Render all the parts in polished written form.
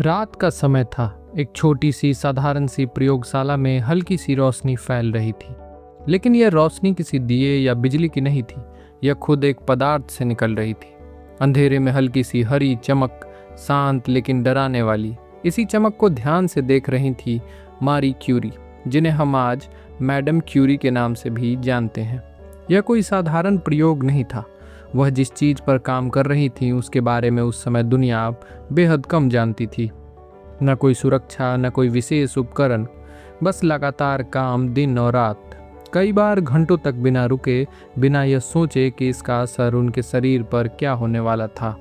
रात का समय था। एक छोटी सी साधारण सी प्रयोगशाला में हल्की सी रोशनी फैल रही थी। लेकिन यह रोशनी किसी दिए या बिजली की नहीं थी। यह खुद एक पदार्थ से निकल रही थी। अंधेरे में हल्की सी हरी चमक, शांत लेकिन डराने वाली। इसी चमक को ध्यान से देख रही थी मारी क्यूरी, जिन्हें हम आज मैडम क्यूरी के नाम से भी जानते हैं। यह कोई साधारण प्रयोग नहीं था। वह जिस चीज पर काम कर रही थी उसके बारे में उस समय दुनिया बेहद कम जानती थी। न कोई सुरक्षा, न कोई विशेष उपकरण, बस लगातार काम दिन और रात, कई बार घंटों तक बिना रुके, बिना यह सोचे कि इसका असर उनके शरीर पर क्या होने वाला था।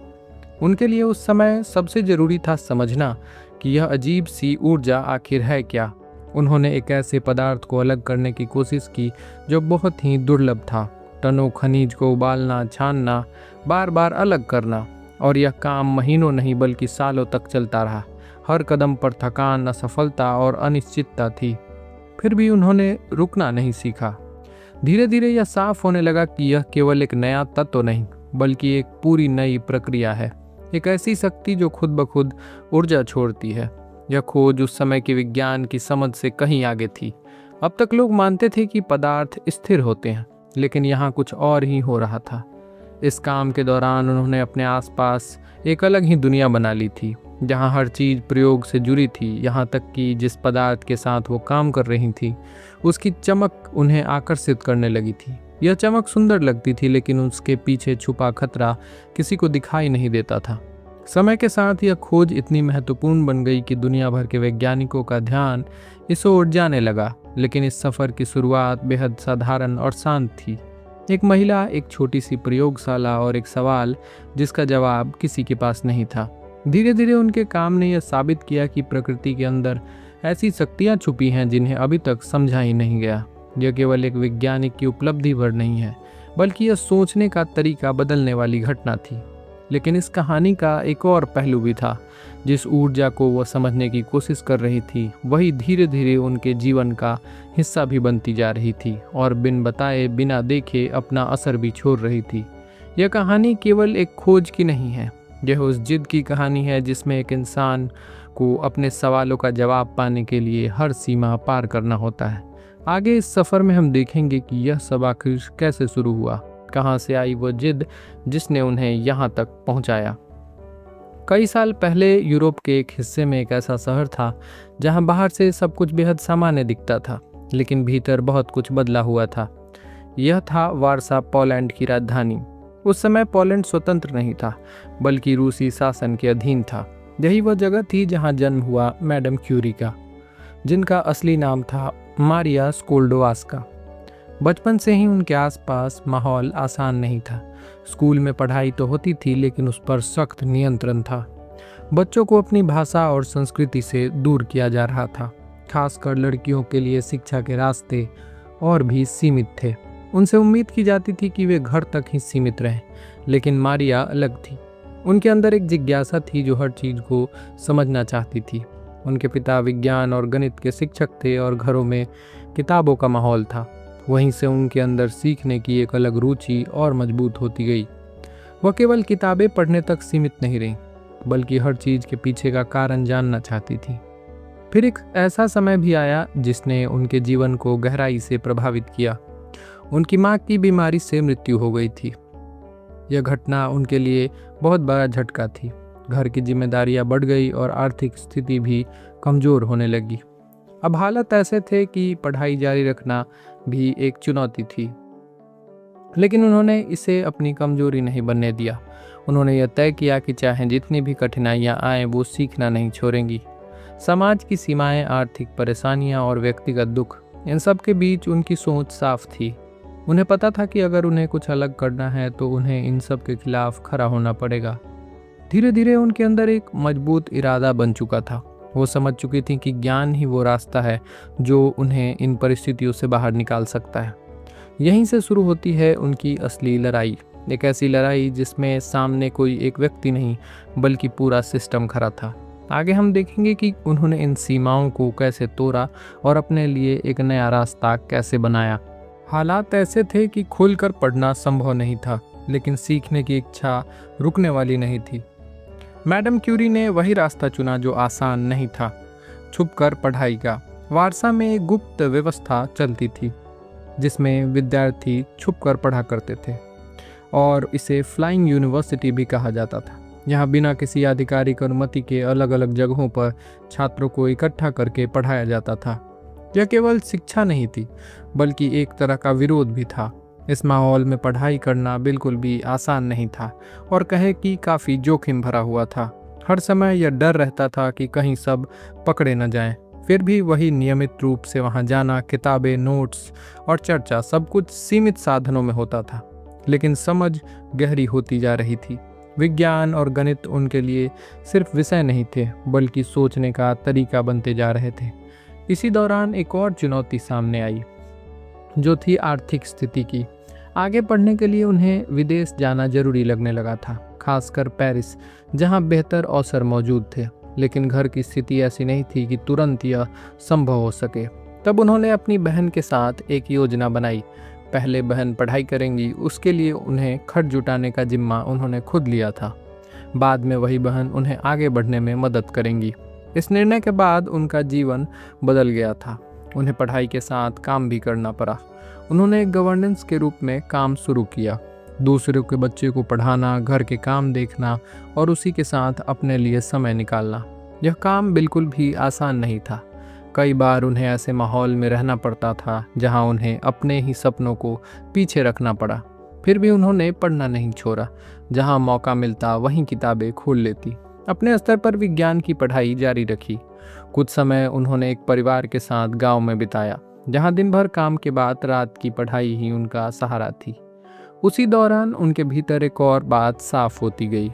उनके लिए उस समय सबसे जरूरी था समझना कि यह अजीब सी ऊर्जा आखिर है क्या। उन्होंने एक ऐसे पदार्थ को अलग करने की कोशिश की जो बहुत ही दुर्लभ था। टनों खनिज को उबालना, छानना, बार बार अलग करना, और यह काम महीनों नहीं बल्कि सालों तक चलता रहा। हर कदम पर थकान, असफलता और अनिश्चितता थी। फिर भी उन्होंने रुकना नहीं सीखा। धीरे धीरे यह साफ होने लगा कि यह केवल एक नया तत्व नहीं बल्कि एक पूरी नई प्रक्रिया है। एक ऐसी शक्ति जो खुद ब खुद ऊर्जा छोड़ती है। यह खोज उस समय के विज्ञान की समझ से कहीं आगे थी। अब तक लोग मानते थे कि पदार्थ स्थिर होते हैं, लेकिन यहाँ कुछ और ही हो रहा था। इस काम के दौरान उन्होंने अपने आसपास एक अलग ही दुनिया बना ली थी, जहाँ हर चीज़ प्रयोग से जुड़ी थी। यहाँ तक कि जिस पदार्थ के साथ वो काम कर रही थी उसकी चमक उन्हें आकर्षित करने लगी थी। यह चमक सुंदर लगती थी, लेकिन उसके पीछे छुपा खतरा किसी को दिखाई नहीं देता था। समय के साथ यह खोज इतनी महत्वपूर्ण बन गई कि दुनिया भर के वैज्ञानिकों का ध्यान इस ओर जाने लगा। लेकिन इस सफ़र की शुरुआत बेहद साधारण और शांत थी। एक महिला, एक छोटी सी प्रयोगशाला और एक सवाल जिसका जवाब किसी के पास नहीं था। धीरे धीरे उनके काम ने यह साबित किया कि प्रकृति के अंदर ऐसी शक्तियाँ छुपी हैं जिन्हें अभी तक समझा ही नहीं गया। यह केवल एक वैज्ञानिक की उपलब्धि भर नहीं है, बल्कि यह सोचने का तरीका बदलने वाली घटना थी। लेकिन इस कहानी का एक और पहलू भी था। जिस ऊर्जा को वह समझने की कोशिश कर रही थी वही धीरे धीरे उनके जीवन का हिस्सा भी बनती जा रही थी, और बिन बताए, बिना देखे अपना असर भी छोड़ रही थी। यह कहानी केवल एक खोज की नहीं है, यह उस जिद की कहानी है जिसमें एक इंसान को अपने सवालों का जवाब पाने के लिए हर सीमा पार करना होता है। आगे इस सफ़र में हम देखेंगे कि यह सब आखिर कैसे शुरू हुआ, कहाँ से आई वो जिद जिसने उन्हें यहाँ तक पहुँचाया। कई साल पहले यूरोप के एक हिस्से में एक ऐसा शहर था जहाँ बाहर से सब कुछ बेहद सामान्य दिखता था, लेकिन भीतर बहुत कुछ बदला हुआ था। यह था वारसा, पोलैंड की राजधानी। उस समय पोलैंड स्वतंत्र नहीं था, बल्कि रूसी शासन के अधीन था। यही वह जगह थी जहाँ जन्म हुआ मैडम क्यूरी का, जिनका असली नाम था मारिया स्कोल्डोवास्का। बचपन से ही उनके आसपास माहौल आसान नहीं था। स्कूल में पढ़ाई तो होती थी, लेकिन उस पर सख्त नियंत्रण था। बच्चों को अपनी भाषा और संस्कृति से दूर किया जा रहा था। खासकर लड़कियों के लिए शिक्षा के रास्ते और भी सीमित थे। उनसे उम्मीद की जाती थी कि वे घर तक ही सीमित रहें। लेकिन मारिया अलग थी। उनके अंदर एक जिज्ञासा थी जो हर चीज़ को समझना चाहती थी। उनके पिता विज्ञान और गणित के शिक्षक थे और घरों में किताबों का माहौल था। वहीं से उनके अंदर सीखने की एक अलग रुचि और मजबूत होती गई। वह केवल किताबें पढ़ने तक सीमित नहीं रही, बल्कि हर चीज़ के पीछे का कारण जानना चाहती थी। फिर एक ऐसा समय भी आया जिसने उनके जीवन को गहराई से प्रभावित किया। उनकी माँ की बीमारी से मृत्यु हो गई थी। यह घटना उनके लिए बहुत बड़ा झटका थी। घर की जिम्मेदारियां बढ़ गई और आर्थिक स्थिति भी कमज़ोर होने लगी। अब हालात ऐसे थे कि पढ़ाई जारी रखना भी एक चुनौती थी, लेकिन उन्होंने इसे अपनी कमजोरी नहीं बनने दिया। उन्होंने यह तय किया कि चाहे जितनी भी कठिनाइयां आएं, वो सीखना नहीं छोड़ेंगी। समाज की सीमाएं, आर्थिक परेशानियां और व्यक्तिगत दुख, इन सब के बीच उनकी सोच साफ थी। उन्हें पता था कि अगर उन्हें कुछ अलग करना है तो उन्हें इन सब के खिलाफ खड़ा होना पड़ेगा। धीरे धीरे उनके अंदर एक मजबूत इरादा बन चुका था। वो समझ चुकी थी कि ज्ञान ही वो रास्ता है जो उन्हें इन परिस्थितियों से बाहर निकाल सकता है। यहीं से शुरू होती है उनकी असली लड़ाई, एक ऐसी लड़ाई जिसमें सामने कोई एक व्यक्ति नहीं बल्कि पूरा सिस्टम खड़ा था। आगे हम देखेंगे कि उन्होंने इन सीमाओं को कैसे तोड़ा और अपने लिए एक नया रास्ता कैसे बनाया। हालात ऐसे थे कि खुलकर पढ़ना संभव नहीं था, लेकिन सीखने की इच्छा रुकने वाली नहीं थी। मैडम क्यूरी ने वही रास्ता चुना जो आसान नहीं था, छुपकर पढ़ाई का। वारसा में एक गुप्त व्यवस्था चलती थी जिसमें विद्यार्थी छुपकर पढ़ा करते थे और इसे फ्लाइंग यूनिवर्सिटी भी कहा जाता था। यहाँ बिना किसी आधिकारिक अनुमति के अलग अलग जगहों पर छात्रों को इकट्ठा करके पढ़ाया जाता था। यह केवल शिक्षा नहीं थी बल्कि एक तरह का विरोध भी था। इस माहौल में पढ़ाई करना बिल्कुल भी आसान नहीं था और कहे कि काफ़ी जोखिम भरा हुआ था। हर समय यह डर रहता था कि कहीं सब पकड़े न जाएं। फिर भी वही नियमित रूप से वहां जाना, किताबें, नोट्स और चर्चा सब कुछ सीमित साधनों में होता था, लेकिन समझ गहरी होती जा रही थी। विज्ञान और गणित उनके लिए सिर्फ विषय नहीं थे बल्कि सोचने का तरीका बनते जा रहे थे। इसी दौरान एक और चुनौती सामने आई जो थी आर्थिक स्थिति की। आगे पढ़ने के लिए उन्हें विदेश जाना जरूरी लगने लगा था, खासकर पेरिस, जहां बेहतर अवसर मौजूद थे। लेकिन घर की स्थिति ऐसी नहीं थी कि तुरंत यह संभव हो सके। तब उन्होंने अपनी बहन के साथ एक योजना बनाई। पहले बहन पढ़ाई करेंगी, उसके लिए उन्हें खर्च जुटाने का जिम्मा उन्होंने खुद लिया था। बाद में वही बहन उन्हें आगे बढ़ने में मदद करेंगी। इस निर्णय के बाद उनका जीवन बदल गया था। उन्हें पढ़ाई के साथ काम भी करना पड़ा। उन्होंने एक गवर्नेंस के रूप में काम शुरू किया, दूसरों के बच्चे को पढ़ाना, घर के काम देखना और उसी के साथ अपने लिए समय निकालना। यह काम बिल्कुल भी आसान नहीं था। कई बार उन्हें ऐसे माहौल में रहना पड़ता था जहां उन्हें अपने ही सपनों को पीछे रखना पड़ा। फिर भी उन्होंने पढ़ना नहीं छोड़ा। जहां मौका मिलता वहीं किताबें खोल लेती। अपने स्तर पर विज्ञान की पढ़ाई जारी रखी। कुछ समय उन्होंने एक परिवार के साथ गाँव में बिताया, जहाँ दिन भर काम के बाद रात की पढ़ाई ही उनका सहारा थी। उसी दौरान उनके भीतर एक और बात साफ होती गई।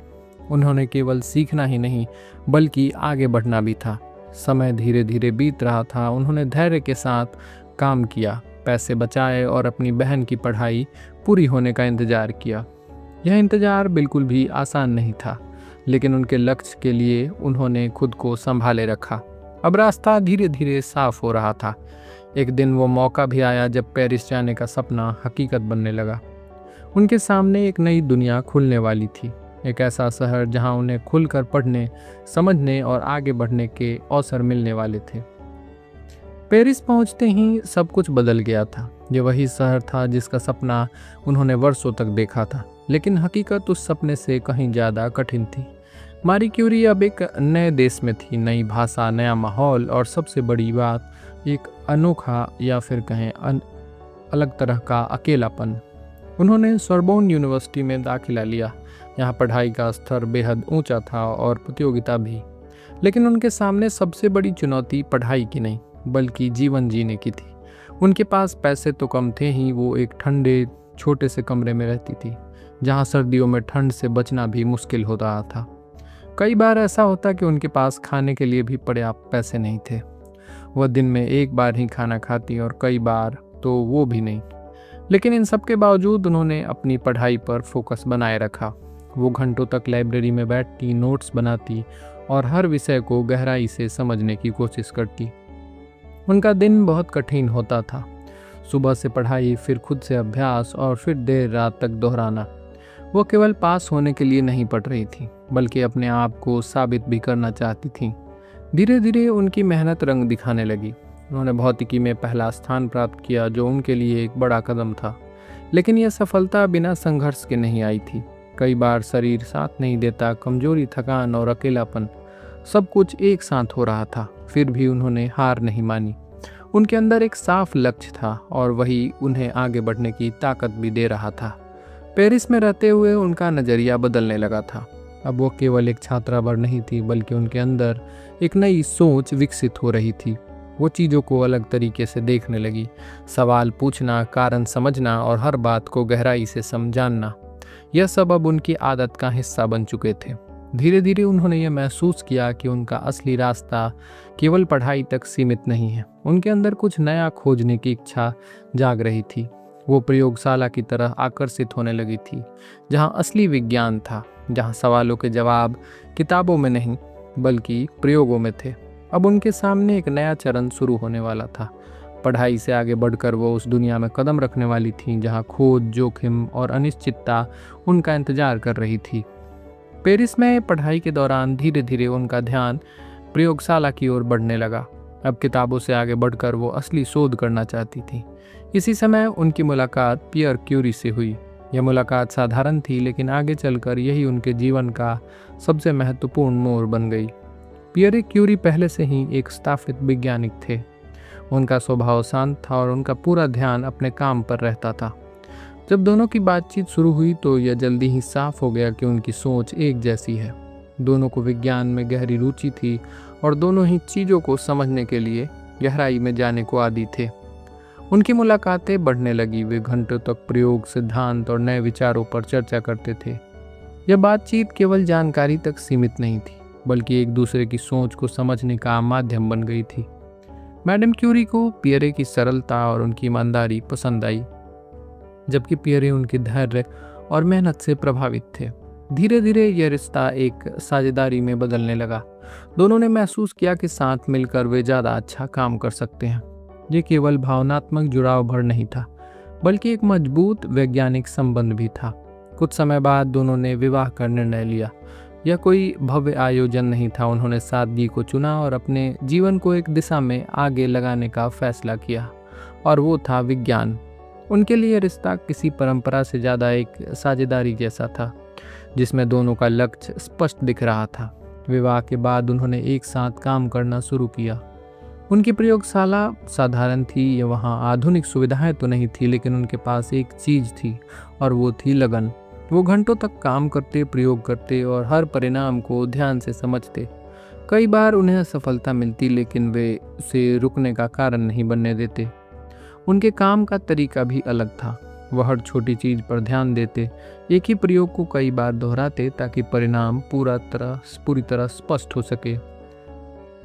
उन्होंने केवल सीखना ही नहीं बल्कि आगे बढ़ना भी था। समय धीरे धीरे बीत रहा था। उन्होंने धैर्य के साथ काम किया, पैसे बचाए और अपनी बहन की पढ़ाई पूरी होने का इंतजार किया। यह इंतजार बिल्कुल भी आसान नहीं था, लेकिन उनके लक्ष्य के लिए उन्होंने खुद को संभाले रखा। अब रास्ता धीरे धीरे साफ हो रहा था। एक दिन वो मौका भी आया जब पेरिस जाने का सपना हकीकत बनने लगा। उनके सामने एक नई दुनिया खुलने वाली थी, एक ऐसा शहर जहां उन्हें खुलकर पढ़ने, समझने और आगे बढ़ने के अवसर मिलने वाले थे। पेरिस पहुंचते ही सब कुछ बदल गया था। ये वही शहर था जिसका सपना उन्होंने वर्षों तक देखा था, लेकिन हकीकत उस सपने से कहीं ज़्यादा कठिन थी। मारी क्यूरी अब एक नए देश में थी, नई भाषा, नया माहौल और सबसे बड़ी बात एक अनोखा या फिर कहें अलग तरह का अकेलापन। उन्होंने सोरबोन यूनिवर्सिटी में दाखिला लिया। यहाँ पढ़ाई का स्तर बेहद ऊंचा था और प्रतियोगिता भी, लेकिन उनके सामने सबसे बड़ी चुनौती पढ़ाई की नहीं बल्कि जीवन जीने की थी। उनके पास पैसे तो कम थे ही, वो एक ठंडे छोटे से कमरे में रहती थी जहाँ सर्दियों में ठंड से बचना भी मुश्किल हो रहा था। कई बार ऐसा होता कि उनके पास खाने के लिए भी पर्याप्त पैसे नहीं थे। वह दिन में एक बार ही खाना खाती और कई बार तो वो भी नहीं। लेकिन इन सब के बावजूद उन्होंने अपनी पढ़ाई पर फोकस बनाए रखा। वो घंटों तक लाइब्रेरी में बैठती, नोट्स बनाती और हर विषय को गहराई से समझने की कोशिश करती। उनका दिन बहुत कठिन होता था। सुबह से पढ़ाई, फिर खुद से अभ्यास और फिर देर रात तक दोहराना। वो केवल पास होने के लिए नहीं पढ़ रही थी बल्कि अपने आप को साबित भी करना चाहती थी। धीरे धीरे उनकी मेहनत रंग दिखाने लगी। उन्होंने भौतिकी में पहला स्थान प्राप्त किया, जो उनके लिए एक बड़ा कदम था। लेकिन यह सफलता बिना संघर्ष के नहीं आई थी। कई बार शरीर साथ नहीं देता, कमजोरी, थकान और अकेलापन, सब कुछ एक साथ हो रहा था। फिर भी उन्होंने हार नहीं मानी। उनके अंदर एक साफ लक्ष्य था और वही उन्हें आगे बढ़ने की ताकत भी दे रहा था। पेरिस में रहते हुए उनका नज़रिया बदलने लगा था। अब वो केवल एक छात्रा भर नहीं थी बल्कि उनके अंदर एक नई सोच विकसित हो रही थी। वो चीज़ों को अलग तरीके से देखने लगी। सवाल पूछना, कारण समझना और हर बात को गहराई से समझाना, यह सब अब उनकी आदत का हिस्सा बन चुके थे। धीरे धीरे उन्होंने यह महसूस किया कि उनका असली रास्ता केवल पढ़ाई तक सीमित नहीं है। उनके अंदर कुछ नया खोजने की इच्छा जाग रही थी। वो प्रयोगशाला की तरह आकर्षित होने लगी थी, जहाँ असली विज्ञान था, जहाँ सवालों के जवाब किताबों में नहीं बल्कि प्रयोगों में थे। अब उनके सामने एक नया चरण शुरू होने वाला था। पढ़ाई से आगे बढ़कर वो उस दुनिया में कदम रखने वाली थी जहाँ खोज, जोखिम और अनिश्चितता उनका इंतजार कर रही थी। पेरिस में पढ़ाई के दौरान धीरे धीरे उनका ध्यान प्रयोगशाला की ओर बढ़ने लगा। अब किताबों से आगे बढ़कर वो असली शोध करना चाहती थी। इसी समय उनकी मुलाकात पियर क्यूरी से हुई। यह मुलाकात साधारण थी, लेकिन आगे चलकर यही उनके जीवन का सबसे महत्वपूर्ण मोड़ बन गई। पियर क्यूरी पहले से ही एक स्थापित वैज्ञानिक थे। उनका स्वभाव शांत था और उनका पूरा ध्यान अपने काम पर रहता था। जब दोनों की बातचीत शुरू हुई तो यह जल्दी ही साफ हो गया कि उनकी सोच एक जैसी है। दोनों को विज्ञान में गहरी रुचि थी और दोनों ही चीज़ों को समझने के लिए गहराई में जाने को आदी थे। उनकी मुलाकातें बढ़ने लगी। वे घंटों तक प्रयोग, सिद्धांत और नए विचारों पर चर्चा करते थे। यह बातचीत केवल जानकारी तक सीमित नहीं थी, बल्कि एक दूसरे की सोच को समझने का माध्यम बन गई थी। मैडम क्यूरी को पियरे की सरलता और उनकी ईमानदारी पसंद आई, जबकि पियरे उनके धैर्य और मेहनत से प्रभावित थे। धीरे धीरे यह रिश्ता एक साझेदारी में बदलने लगा। दोनों ने महसूस किया कि साथ मिलकर वे ज़्यादा अच्छा काम कर सकते हैं। ये केवल भावनात्मक जुड़ाव भर नहीं था, बल्कि एक मजबूत वैज्ञानिक संबंध भी था। कुछ समय बाद दोनों ने विवाह का निर्णय लिया। यह कोई भव्य आयोजन नहीं था। उन्होंने सादगी को चुना और अपने जीवन को एक दिशा में आगे लगाने का फैसला किया, और वो था विज्ञान। उनके लिए रिश्ता किसी परंपरा से ज़्यादा एक साझेदारी जैसा था, जिसमें दोनों का लक्ष्य स्पष्ट दिख रहा था। विवाह के बाद उन्होंने एक साथ काम करना शुरू किया। उनकी प्रयोगशाला साधारण थी। ये वहाँ आधुनिक सुविधाएं तो नहीं थी, लेकिन उनके पास एक चीज़ थी, और वो थी लगन। वो घंटों तक काम करते, प्रयोग करते और हर परिणाम को ध्यान से समझते। कई बार उन्हें सफलता मिलती, लेकिन वे उसे रुकने का कारण नहीं बनने देते। उनके काम का तरीका भी अलग था। वह हर छोटी चीज़ पर ध्यान देते, एक ही प्रयोग को कई बार दोहराते ताकि परिणाम पूरी तरह स्पष्ट हो सके।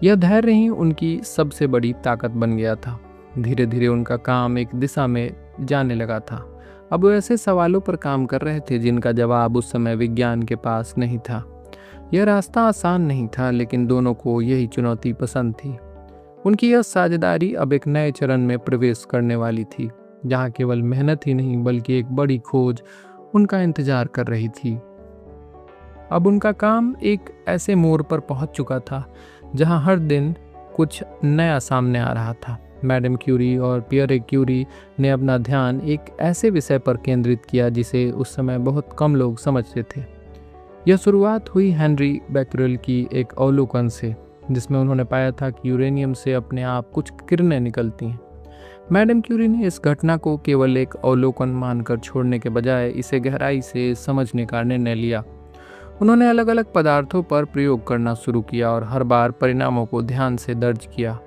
यह धैर्य ही उनकी सबसे बड़ी ताकत बन गया था। धीरे धीरे उनका काम एक दिशा में जाने लगा था। अब वो ऐसे सवालों पर काम कर रहे थे जिनका जवाब उस समय विज्ञान के पास नहीं था। यह रास्ता आसान नहीं था, लेकिन दोनों को यही चुनौती पसंद थी। उनकी यह साझेदारी अब एक नए चरण में प्रवेश करने वाली थी, जहाँ केवल मेहनत ही नहीं बल्कि एक बड़ी खोज उनका इंतजार कर रही थी। अब उनका काम एक ऐसे मोड़ पर पहुंच चुका था जहां हर दिन कुछ नया सामने आ रहा था। मैडम क्यूरी और पियरे क्यूरी ने अपना ध्यान एक ऐसे विषय पर केंद्रित किया जिसे उस समय बहुत कम लोग समझते थे। यह शुरुआत हुई हेनरी बैक्यूरेल की एक अवलोकन से, जिसमें उन्होंने पाया था कि यूरेनियम से अपने आप कुछ किरणें निकलती हैं। मैडम क्यूरी ने इस घटना को केवल एक अवलोकन मानकर छोड़ने के बजाय इसे गहराई से समझने का निर्णय लिया। उन्होंने अलग अलग पदार्थों पर प्रयोग करना शुरू किया और हर बार परिणामों को ध्यान से दर्ज किया।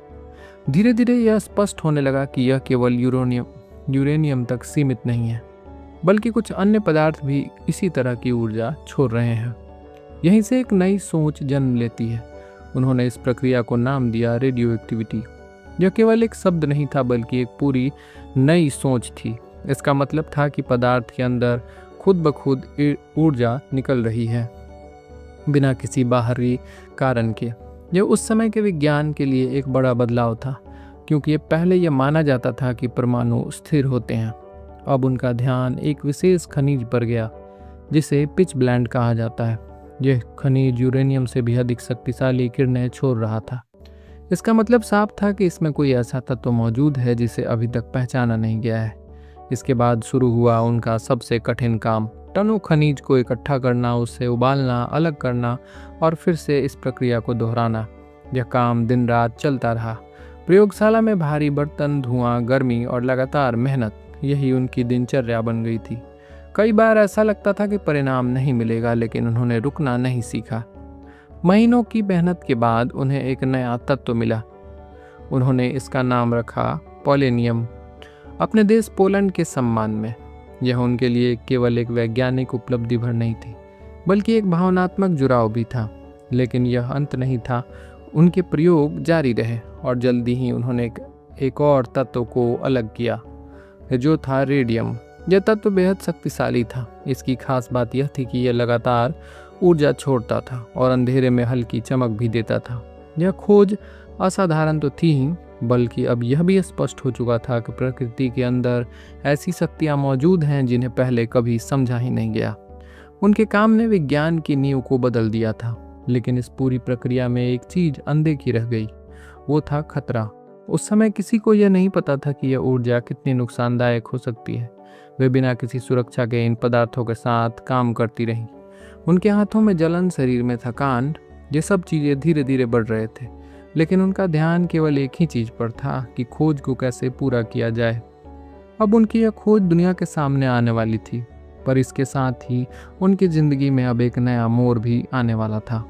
धीरे धीरे यह स्पष्ट होने लगा कि यह केवल यूरेनियम तक सीमित नहीं है, बल्कि कुछ अन्य पदार्थ भी इसी तरह की ऊर्जा छोड़ रहे हैं। यहीं से एक नई सोच जन्म लेती है। उन्होंने इस प्रक्रिया को नाम दिया रेडियो एक्टिविटी। यह केवल एक शब्द नहीं था, बल्कि एक पूरी नई सोच थी। इसका मतलब था कि पदार्थ के अंदर खुद ब खुद ऊर्जा निकल रही है, बिना किसी बाहरी कारण के। यह उस समय के विज्ञान के लिए एक बड़ा बदलाव था, क्योंकि पहले यह माना जाता था कि परमाणु स्थिर होते हैं। अब उनका ध्यान एक विशेष खनिज पर गया, जिसे पिच ब्लेंड कहा जाता है। यह खनिज यूरेनियम से भी अधिक शक्तिशाली किरणें छोड़ रहा था। इसका मतलब साफ था कि इसमें कोई ऐसा तत्व मौजूद है जिसे अभी तक पहचाना नहीं गया है। इसके बाद शुरू हुआ उनका सबसे कठिन काम। टनों खनिज को इकट्ठा करना, उसे उबालना, अलग करना और फिर से इस प्रक्रिया को दोहराना। यह काम दिन रात चलता रहा। प्रयोगशाला में भारी बर्तन, धुआं, गर्मी और लगातार मेहनत, यही उनकी दिनचर्या बन गई थी। कई बार ऐसा लगता था कि परिणाम नहीं मिलेगा, लेकिन उन्होंने रुकना नहीं सीखा। महीनों की मेहनत के बाद उन्हें एक नया तत्व मिला। उन्होंने इसका नाम रखा पोलेनियम, अपने देश पोलैंड के सम्मान में। यह उनके लिए केवल एक वैज्ञानिक उपलब्धि भर नहीं थी, बल्कि एक भावनात्मक जुड़ाव भी था। लेकिन यह अंत नहीं था। उनके प्रयोग जारी रहे और जल्दी ही उन्होंने एक और तत्व को अलग किया, जो था रेडियम। यह तत्व बेहद शक्तिशाली था। इसकी खास बात यह थी कि यह लगातार ऊर्जा छोड़ता था और अंधेरे में हल्की चमक भी देता था। यह खोज असाधारण तो थी ही, बल्कि अब यह भी स्पष्ट हो चुका था कि प्रकृति के अंदर ऐसी शक्तियाँ मौजूद हैं जिन्हें पहले कभी समझा ही नहीं गया। उनके काम ने विज्ञान की नींव को बदल दिया था, लेकिन इस पूरी प्रक्रिया में एक चीज अनदेखी रह गई, वो था खतरा। उस समय किसी को यह नहीं पता था कि यह ऊर्जा कितनी नुकसानदायक हो सकती है। वे बिना किसी सुरक्षा के इन पदार्थों के साथ काम करती रहीं। उनके हाथों में जलन, शरीर में थकान, ये सब चीज़ें धीरे धीरे बढ़ रहे थे, लेकिन उनका ध्यान केवल एक ही चीज़ पर था कि खोज को कैसे पूरा किया जाए। अब उनकी यह खोज दुनिया के सामने आने वाली थी, पर इसके साथ ही उनकी ज़िंदगी में अब एक नया मोड़ भी आने वाला था।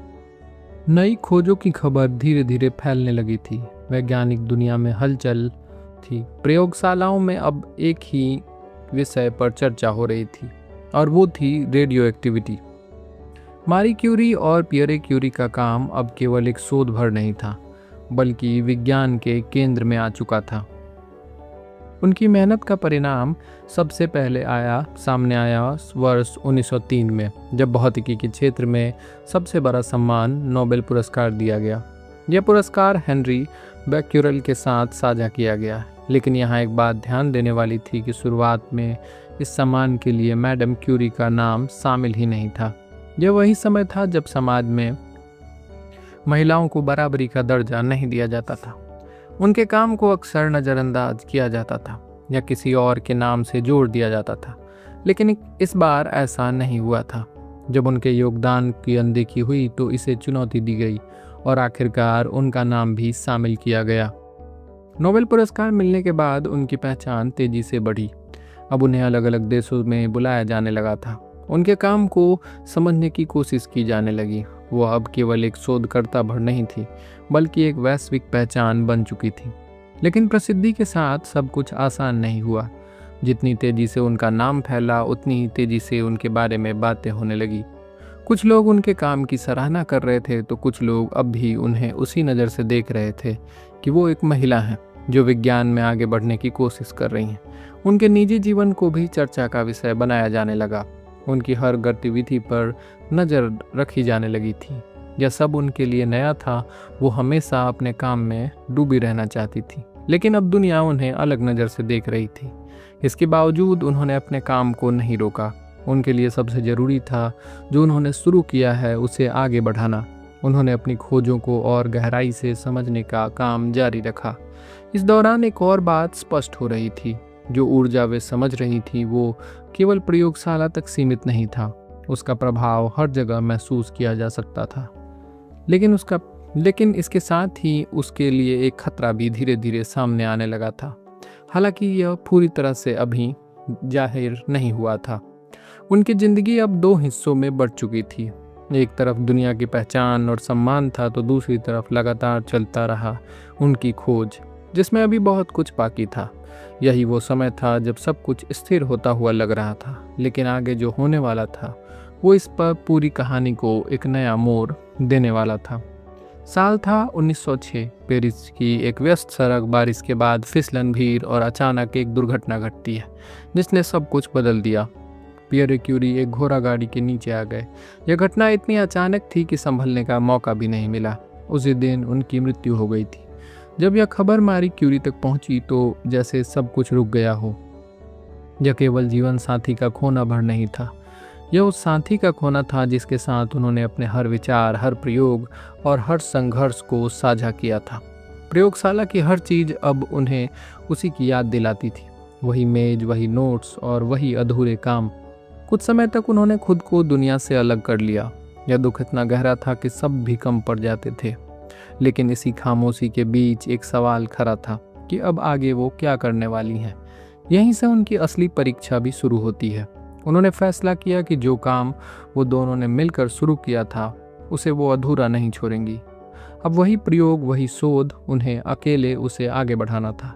नई खोजों की खबर धीरे धीरे फैलने लगी थी। वैज्ञानिक दुनिया में हलचल थी। प्रयोगशालाओं में अब एक ही विषय पर चर्चा हो रही थी, और वो थी रेडियो एक्टिविटी। मारी क्यूरी और पियरे क्यूरी का काम अब केवल एक शोध भर नहीं था, बल्कि विज्ञान के केंद्र में आ चुका था। उनकी मेहनत का परिणाम सबसे पहले सामने आया वर्ष 1903 में, जब भौतिकी के क्षेत्र में सबसे बड़ा सम्मान नोबेल पुरस्कार दिया गया। यह पुरस्कार हेनरी बैक्यूरेल के साथ साझा किया गया, लेकिन यहाँ एक बात ध्यान देने वाली थी कि शुरुआत में इस सम्मान के लिए मैडम क्यूरी का नाम शामिल ही नहीं था। यह वही समय था जब समाज में महिलाओं को बराबरी का दर्जा नहीं दिया जाता था। उनके काम को अक्सर नज़रअंदाज किया जाता था या किसी और के नाम से जोड़ दिया जाता था, लेकिन इस बार ऐसा नहीं हुआ था। जब उनके योगदान की अनदेखी हुई तो इसे चुनौती दी गई और आखिरकार उनका नाम भी शामिल किया गया। नोबेल पुरस्कार मिलने के बाद उनकी पहचान तेजी से बढ़ी। अब उन्हें अलग अलग देशों में बुलाया जाने लगा था। उनके काम को समझने की कोशिश की जाने लगी। वो अब केवल एक शोधकर्ता भर नहीं थी, बल्कि एक वैश्विक पहचान बन चुकी थी। लेकिन प्रसिद्धि के साथ सब कुछ आसान नहीं हुआ। जितनी तेजी से उनका नाम फैला, उतनी ही तेजी से उनके बारे में बातें होने लगी। कुछ लोग उनके काम की सराहना कर रहे थे, तो कुछ लोग अब भी उन्हें उसी नज़र से देख रहे थे कि वो एक महिला हैं जो विज्ञान में आगे बढ़ने की कोशिश कर रही हैं। उनके निजी जीवन को भी चर्चा का विषय बनाया जाने लगा। उनकी हर गतिविधि पर नज़र रखी जाने लगी थी। यह सब उनके लिए नया था। वो हमेशा अपने काम में डूबी रहना चाहती थी, लेकिन अब दुनिया उन्हें अलग नज़र से देख रही थी। इसके बावजूद उन्होंने अपने काम को नहीं रोका। उनके लिए सबसे ज़रूरी था जो उन्होंने शुरू किया है उसे आगे बढ़ाना। उन्होंने अपनी खोजों को और गहराई से समझने का काम जारी रखा। इस दौरान एक और बात स्पष्ट हो रही थी। जो ऊर्जा वे समझ रही थी वो केवल प्रयोगशाला तक सीमित नहीं था। उसका प्रभाव हर जगह महसूस किया जा सकता था। लेकिन इसके साथ ही उसके लिए एक खतरा भी धीरे धीरे सामने आने लगा था। हालांकि यह पूरी तरह से अभी जाहिर नहीं हुआ था। उनकी ज़िंदगी अब दो हिस्सों में बढ़ चुकी थी। एक तरफ दुनिया की पहचान और सम्मान था, तो दूसरी तरफ लगातार चलता रहा उनकी खोज, जिसमें अभी बहुत कुछ बाकी था। यही वो समय था जब सब कुछ स्थिर होता हुआ लग रहा था, लेकिन आगे जो होने वाला था वो इस पर पूरी कहानी को एक नया मोड़ देने वाला था। साल था 1906। पेरिस की एक व्यस्त सड़क बारिश के बाद फिसलन, भीड़ और अचानक एक दुर्घटना घटती है जिसने सब कुछ बदल दिया। पियरे क्यूरी एक घोड़ा गाड़ी के नीचे आ गए। यह घटना इतनी अचानक थी कि संभलने का मौका भी नहीं मिला। उसी दिन उनकी मृत्यु हो गई थी। जब यह खबर मारी क्यूरी तक पहुंची तो जैसे सब कुछ रुक गया हो। यह केवल जीवन साथी का खोना भर नहीं था, यह उस साथी का खोना था जिसके साथ उन्होंने अपने हर विचार, हर प्रयोग और हर संघर्ष को साझा किया था। प्रयोगशाला की हर चीज़ अब उन्हें उसी की याद दिलाती थी। वही मेज, वही नोट्स और वही अधूरे काम। कुछ समय तक उन्होंने खुद को दुनिया से अलग कर लिया। यह दुख इतना गहरा था कि सब भी कम पड़ जाते थे। लेकिन इसी खामोशी के बीच एक सवाल खड़ा था कि अब आगे वो क्या करने वाली हैं। यहीं से उनकी असली परीक्षा भी शुरू होती है। उन्होंने फैसला किया कि जो काम वो दोनों ने मिलकर शुरू किया था उसे वो अधूरा नहीं छोड़ेंगी। अब वही प्रयोग, वही शोध, उन्हें अकेले उसे आगे बढ़ाना था।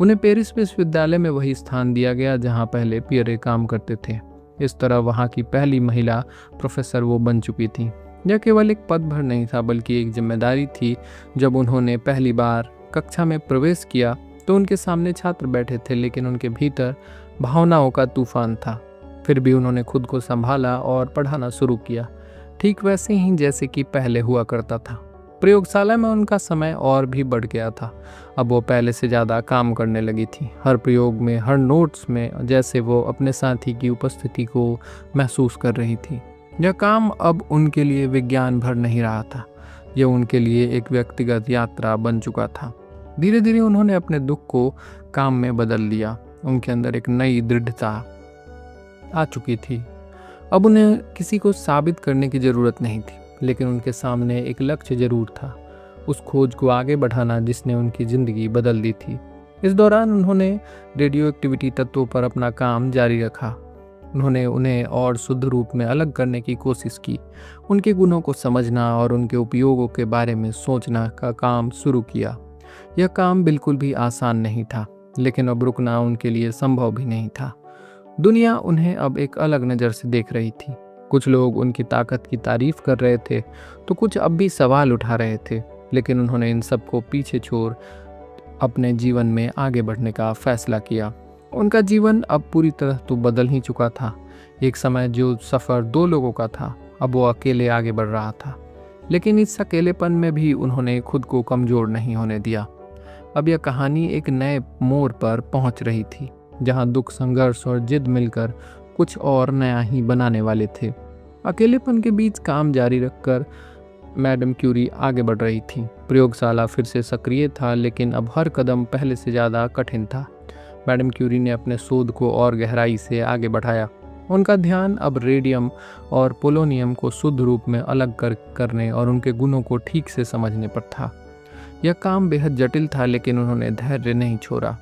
उन्हें पेरिस विश्वविद्यालय में वही स्थान दिया गया जहाँ पहले पियरे काम करते थे। इस तरह वहाँ की पहली महिला प्रोफेसर वो बन चुकी थी। यह केवल एक पद भर नहीं था, बल्कि एक जिम्मेदारी थी। जब उन्होंने पहली बार कक्षा में प्रवेश किया तो उनके सामने छात्र बैठे थे, लेकिन उनके भीतर भावनाओं का तूफान था। फिर भी उन्होंने खुद को संभाला और पढ़ाना शुरू किया, ठीक वैसे ही जैसे कि पहले हुआ करता था। प्रयोगशाला में उनका समय और भी बढ़ गया था। अब वो पहले से ज़्यादा काम करने लगी थी। हर प्रयोग में, हर नोट्स में जैसे वो अपने साथी की उपस्थिति को महसूस कर रही थी। यह काम अब उनके लिए विज्ञान भर नहीं रहा था, यह उनके लिए एक व्यक्तिगत यात्रा बन चुका था। धीरे धीरे उन्होंने अपने दुख को काम में बदल लिया। उनके अंदर एक नई दृढ़ता आ चुकी थी। अब उन्हें किसी को साबित करने की ज़रूरत नहीं थी, लेकिन उनके सामने एक लक्ष्य जरूर था, उस खोज को आगे बढ़ाना जिसने उनकी ज़िंदगी बदल दी थी। इस दौरान उन्होंने रेडियो एक्टिविटी तत्वों पर अपना काम जारी रखा। उन्होंने उन्हें और शुद्ध रूप में अलग करने की कोशिश की, उनके गुणों को समझना और उनके उपयोगों के बारे में सोचना का काम शुरू किया। यह काम बिल्कुल भी आसान नहीं था, लेकिन अब रुकना उनके लिए संभव भी नहीं था। दुनिया उन्हें अब एक अलग नज़र से देख रही थी। कुछ लोग उनकी ताकत की तारीफ कर रहे थे, तो कुछ अब भी सवाल उठा रहे थे, लेकिन उन्होंने इन सब को पीछे छोड़ अपने जीवन में आगे बढ़ने का फैसला किया। उनका जीवन अब पूरी तरह तो बदल ही चुका था। एक समय जो सफ़र दो लोगों का था, अब वो अकेले आगे बढ़ रहा था। लेकिन इस अकेलेपन में भी उन्होंने खुद को कमज़ोर नहीं होने दिया। अब यह कहानी एक नए मोड़ पर पहुंच रही थी, जहां दुख, संघर्ष और जिद मिलकर कुछ और नया ही बनाने वाले थे। अकेलेपन के बीच काम जारी रखकर मैडम क्यूरी आगे बढ़ रही थी। प्रयोगशाला फिर से सक्रिय था, लेकिन अब हर कदम पहले से ज़्यादा कठिन था। मैडम क्यूरी ने अपने शोध को और गहराई से आगे बढ़ाया। उनका ध्यान अब रेडियम और पोलोनियम को शुद्ध रूप में अलग करने और उनके गुणों को ठीक से समझने पर था। यह काम बेहद जटिल था, लेकिन उन्होंने धैर्य नहीं छोड़ा।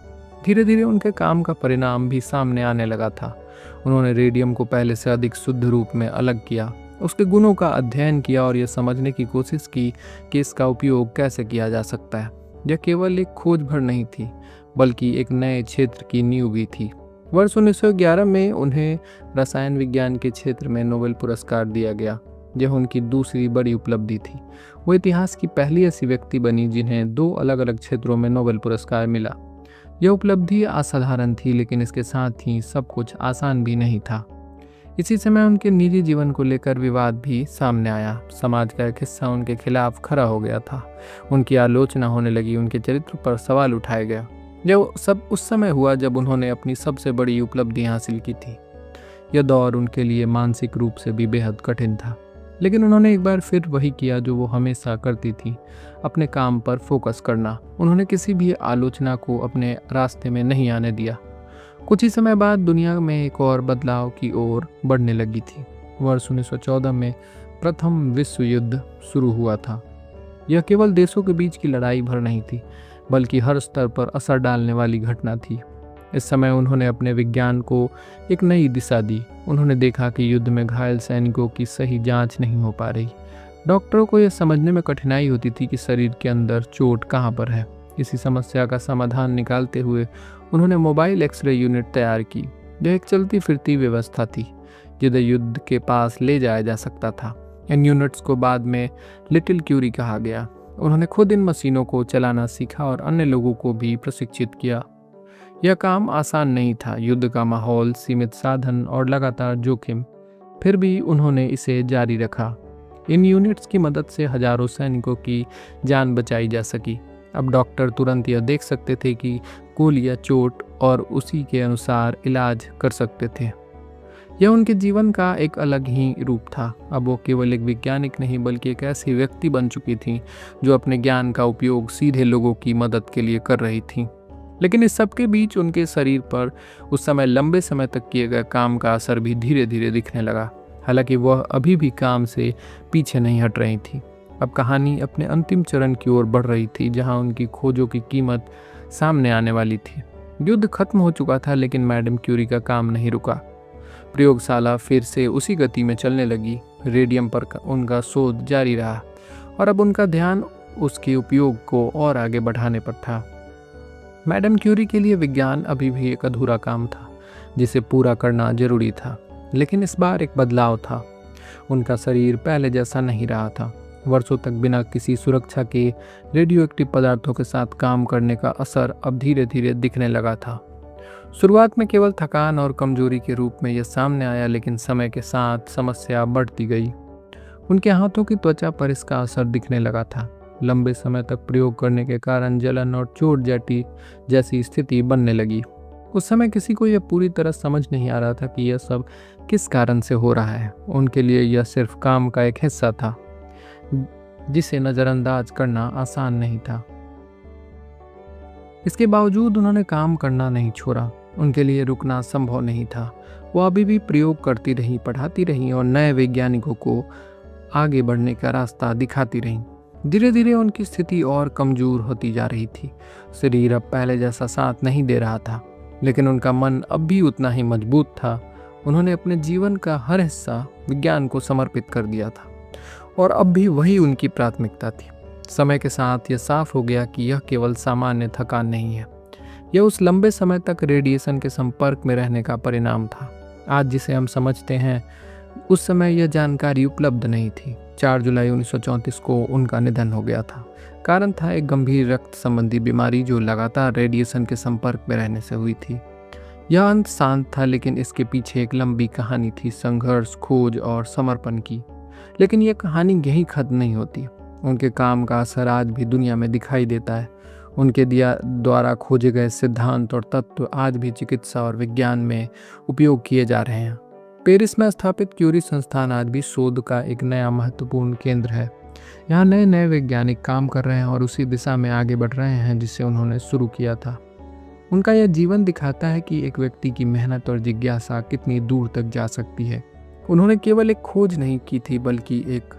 धीरे धीरे उनके काम का परिणाम भी सामने आने लगा था। उन्होंने रेडियम को पहले से अधिक शुद्ध रूप में अलग किया, उसके गुणों का अध्ययन किया और यह समझने की कोशिश की कि इसका उपयोग कैसे किया जा सकता है। यह केवल एक खोज भर नहीं थी, बल्कि एक नए क्षेत्र की नींव भी थी। वर्ष 1911 में उन्हें रसायन विज्ञान के क्षेत्र में नोबेल पुरस्कार दिया गया। यह उनकी दूसरी बड़ी उपलब्धि थी। वो इतिहास की पहली ऐसी व्यक्ति बनी जिन्हें 2 अलग अलग क्षेत्रों में नोबेल पुरस्कार मिला। यह उपलब्धि असाधारण थी, लेकिन इसके साथ ही सब कुछ आसान भी नहीं था। इसी समय उनके निजी जीवन को लेकर विवाद भी सामने आया। समाज का एक हिस्सा उनके खिलाफ खड़ा हो गया था। उनकी आलोचना होने लगी, उनके चरित्र पर सवाल उठाया गया। यह सब उस समय हुआ जब उन्होंने अपनी सबसे बड़ी उपलब्धि हासिल की थी। यह दौर उनके लिए मानसिक रूप से भी बेहद कठिन था, लेकिन उन्होंने एक बार फिर वही किया जो वो हमेशा करती थी, अपने काम पर फोकस करना। उन्होंने किसी भी आलोचना को अपने रास्ते में नहीं आने दिया। कुछ ही समय बाद दुनिया में एक और बदलाव की ओर बढ़ने लगी थी। वर्ष 1914 में प्रथम विश्व युद्ध शुरू हुआ था। यह केवल देशों के बीच की लड़ाई भर नहीं थी, बल्कि हर स्तर पर असर डालने वाली घटना थी। इस समय उन्होंने अपने विज्ञान को एक नई दिशा दी। उन्होंने देखा कि युद्ध में घायल सैनिकों की सही जांच नहीं हो पा रही। डॉक्टरों को यह समझने में कठिनाई होती थी कि शरीर के अंदर चोट कहाँ पर है। इसी समस्या का समाधान निकालते हुए उन्होंने मोबाइल एक्सरे यूनिट तैयार की। यह एक चलती फिरती व्यवस्था थी जिसे युद्ध के पास ले जाया जा सकता था। इन यूनिट्स को बाद में लिटिल क्यूरी कहा गया। उन्होंने खुद इन मशीनों को चलाना सीखा और अन्य लोगों को भी प्रशिक्षित किया। यह काम आसान नहीं था, युद्ध का माहौल, सीमित साधन और लगातार जोखिम। फिर भी उन्होंने इसे जारी रखा। इन यूनिट्स की मदद से हजारों सैनिकों की जान बचाई जा सकी। अब डॉक्टर तुरंत यह देख सकते थे कि कुल या चोट और उसी के अनुसार इलाज कर सकते थे। यह उनके जीवन का एक अलग ही रूप था। अब वो केवल एक वैज्ञानिक नहीं, बल्कि एक ऐसी व्यक्ति बन चुकी थी जो अपने ज्ञान का उपयोग सीधे लोगों की मदद के लिए कर रही थी। लेकिन इस सब के बीच उनके शरीर पर उस समय लंबे समय तक किए गए काम का असर भी धीरे धीरे दिखने लगा। हालांकि वह अभी भी काम से पीछे नहीं हट रही थी। अब कहानी अपने अंतिम चरण की ओर बढ़ रही थी, जहां उनकी खोजों की कीमत सामने आने वाली थी। युद्ध खत्म हो चुका था, लेकिन मैडम क्यूरी का काम नहीं रुका। प्रयोगशाला फिर से उसी गति में चलने लगी। रेडियम पर उनका शोध जारी रहा और अब उनका ध्यान उसके उपयोग को और आगे बढ़ाने पर था। मैडम क्यूरी के लिए विज्ञान अभी भी एक अधूरा काम था, जिसे पूरा करना जरूरी था। लेकिन इस बार एक बदलाव था। उनका शरीर पहले जैसा नहीं रहा था। वर्षों तक बिना किसी सुरक्षा के रेडियोएक्टिव पदार्थों के साथ काम करने का असर अब धीरे धीरे दिखने लगा था। शुरुआत में केवल थकान और कमजोरी के रूप में यह सामने आया, लेकिन समय के साथ समस्या बढ़ती गई। उनके हाथों की त्वचा पर इसका असर दिखने लगा था। लंबे समय तक प्रयोग करने के कारण जलन और चोट जैसी स्थिति बनने लगी। उस समय किसी को यह पूरी तरह समझ नहीं आ रहा था कि यह सब किस कारण से हो रहा है। उनके लिए यह सिर्फ काम का एक हिस्सा था जिसे नज़रअंदाज करना आसान नहीं था। इसके बावजूद उन्होंने काम करना नहीं छोड़ा। उनके लिए रुकना संभव नहीं था। वो अभी भी प्रयोग करती रही, पढ़ाती रही और नए वैज्ञानिकों को आगे बढ़ने का रास्ता दिखाती रही। धीरे धीरे उनकी स्थिति और कमजोर होती जा रही थी। शरीर अब पहले जैसा साथ नहीं दे रहा था, लेकिन उनका मन अब भी उतना ही मजबूत था। उन्होंने अपने जीवन का हर हिस्सा विज्ञान को समर्पित कर दिया था और अब भी वही उनकी प्राथमिकता थी। समय के साथ यह साफ हो गया कि यह केवल सामान्य थकान नहीं है, यह उस लंबे समय तक रेडिएशन के संपर्क में रहने का परिणाम था। आज जिसे हम समझते हैं, उस समय यह जानकारी उपलब्ध नहीं थी। 4 जुलाई 1934 को उनका निधन हो गया था। कारण था एक गंभीर रक्त संबंधी बीमारी जो लगातार रेडिएशन के संपर्क में रहने से हुई थी। यह अंत शांत था, लेकिन इसके पीछे एक लंबी कहानी थी, संघर्ष, खोज और समर्पण की। लेकिन यह कहानी यहीं खत्म नहीं होती। उनके काम का असर आज भी दुनिया में दिखाई देता है। उनके द्वारा खोजे गए सिद्धांत और तत्व आज भी चिकित्सा और विज्ञान में उपयोग किए जा रहे हैं। पेरिस में स्थापित क्यूरी संस्थान आज भी शोध का एक नया महत्वपूर्ण केंद्र है। यहाँ नए नए वैज्ञानिक काम कर रहे हैं और उसी दिशा में आगे बढ़ रहे हैं जिसे उन्होंने शुरू किया था। उनका यह जीवन दिखाता है कि एक व्यक्ति की मेहनत और जिज्ञासा कितनी दूर तक जा सकती है। उन्होंने केवल एक खोज नहीं की थी, बल्कि एक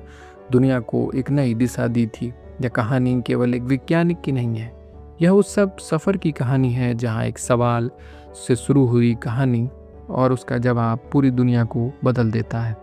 दुनिया को एक नई दिशा दी थी। यह कहानी केवल एक वैज्ञानिक की नहीं है, यह उस सब सफ़र की कहानी है जहाँ एक सवाल से शुरू हुई कहानी और उसका जवाब पूरी दुनिया को बदल देता है।